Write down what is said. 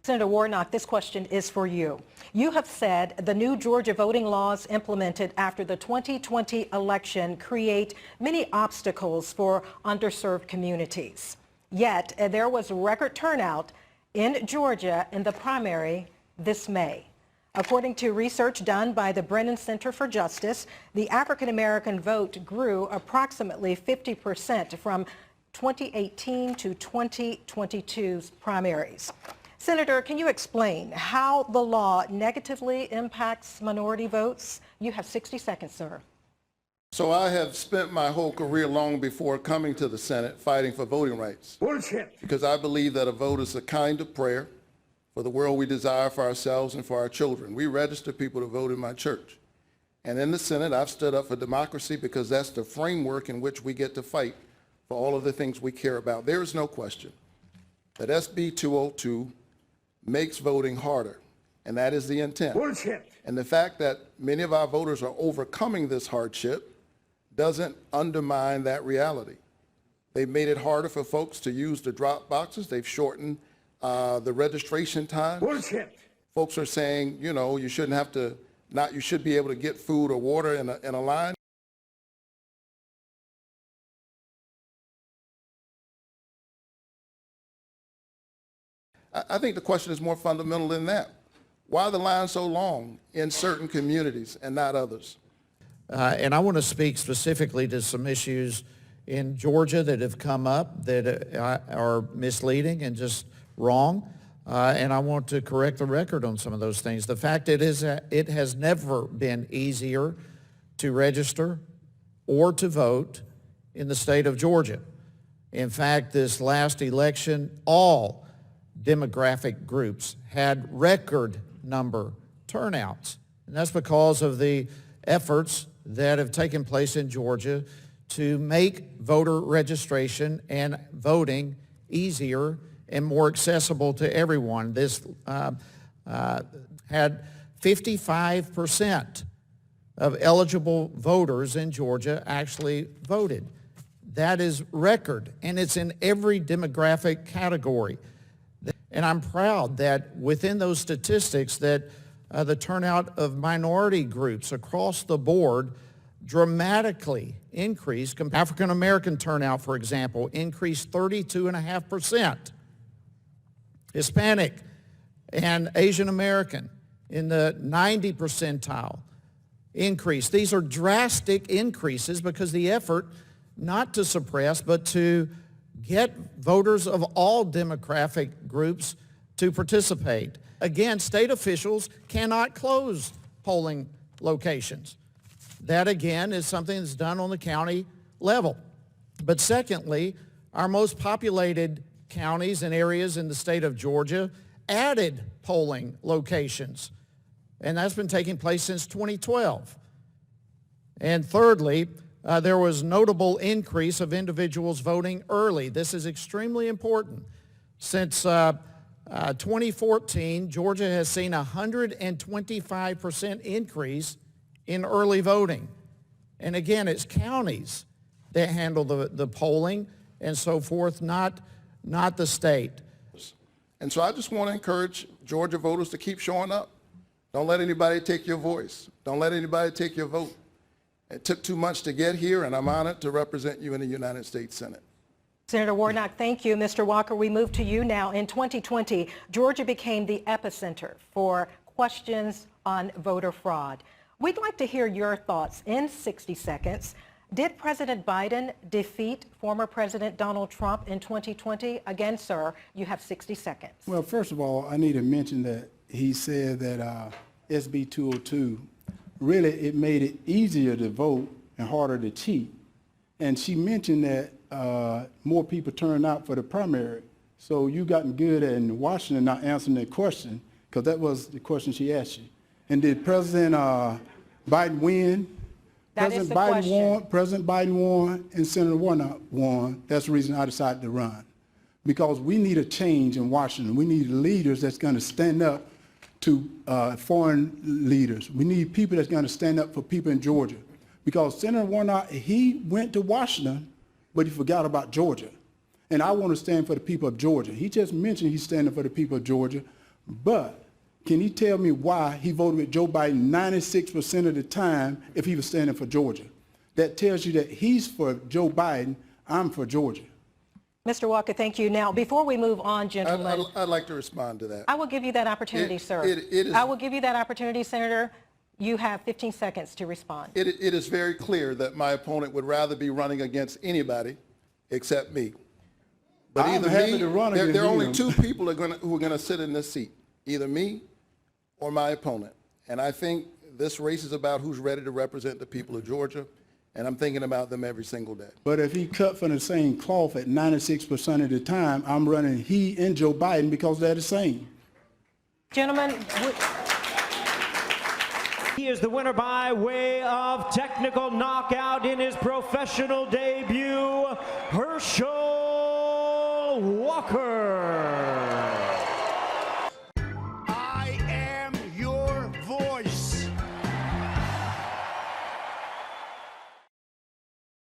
Senator Warnock, this question is for you. You have said the new Georgia voting laws implemented after the 2020 election create many obstacles for underserved communities. Yet there was record turnout in Georgia in the primary this May. According to research done by the Brennan Center for Justice, the African American vote grew approximately 50% from 2018 to 2022's primaries. Senator, can you explain how the law negatively impacts minority votes? You have 60 seconds, sir. So I have spent my whole career long before coming to the Senate fighting for voting rights. Bullshit. Because I believe that a vote is a kind of prayer for the world we desire for ourselves and for our children. We register people to vote in my church. And in the Senate, I've stood up for democracy because that's the framework in which we get to fight for all of the things we care about. There is no question that SB 202 makes voting harder, and that is the intent. Bullshit. And the fact that many of our voters are overcoming this hardship doesn't undermine that reality. They've made it harder for folks to use the drop boxes. They've shortened the registration time. Bullshit. Folks are saying, you know, you shouldn't have to, you should be able to get food or water in a line. I think the question is more fundamental than that. Why are the lines so long in certain communities and not others? And I want to speak specifically to some issues in Georgia that have come up that are misleading and just wrong. And I want to correct the record on some of those things. The fact it has never been easier to register or to vote in the state of Georgia. In fact, this last election, all demographic groups had record number turnouts. And that's because of the efforts that have taken place in Georgia to make voter registration and voting easier and more accessible to everyone. This had 55% of eligible voters in Georgia actually voted. That is record, and it's in every demographic category. And I'm proud that within those statistics that the turnout of minority groups across the board dramatically increased. African American turnout, for example, increased 32.5%. Hispanic and Asian American in the 90 percentile increase. These are drastic increases because the effort not to suppress but to get voters of all demographic groups to participate. Again, state officials cannot close polling locations. That, again, is something that's done on the county level. But secondly, our most populated counties and areas in the state of Georgia added polling locations, and that's been taking place since 2012. And thirdly, there was notable increase of individuals voting early. This is extremely important. Since 2014, Georgia has seen a 125% increase in early voting. And again, it's counties that handle the polling and so forth, not the state. And so I just want to encourage Georgia voters to keep showing up. Don't let anybody take your voice. Don't let anybody take your vote. It took too much to get here, and I'm honored to represent you in the United States Senate. Senator Warnock, thank you. Mr. Walker, we move to you now. In 2020, Georgia became the epicenter for questions on voter fraud. We'd like to hear your thoughts in 60 seconds. Did President Biden defeat former President Donald Trump in 2020? Again, sir, you have 60 seconds. Well, first of all, I need to mention that he said that SB 202, really it made it easier to vote and harder to cheat. And she mentioned that more people turned out for the primary. So you gotten good in Washington not answering that question, because that was the question she asked you. And did President Biden win? President Biden won, and Senator Warnock won. That's the reason I decided to run. Because we need a change in Washington. We need leaders that's going to stand up to foreign leaders. We need people that's going to stand up for people in Georgia. Because Senator Warnock, he went to Washington, but he forgot about Georgia. And I want to stand for the people of Georgia. He just mentioned he's standing for the people of Georgia, But can he tell me why he voted with Joe Biden 96% of the time if he was standing for Georgia? That tells you that he's for Joe Biden, I'm for Georgia. Mr. Walker, thank you. Now, before we move on, gentlemen, I'd like to respond to that. I will give you that opportunity, sir. it is- I will give you that opportunity, Senator. You have 15 seconds to respond. It is very clear that my opponent would rather be running against anybody except me. But I'm either happy me, to run there against are only him. two people who are going to sit in this seat, either me or my opponent. And I think this race is about who's ready to represent the people of Georgia, and I'm thinking about them every single day. But if he cut from the same cloth at 96% of the time, I'm running he and Joe Biden because they're the same. Gentlemen, He is the winner by way of technical knockout in his professional debut, Herschel Walker.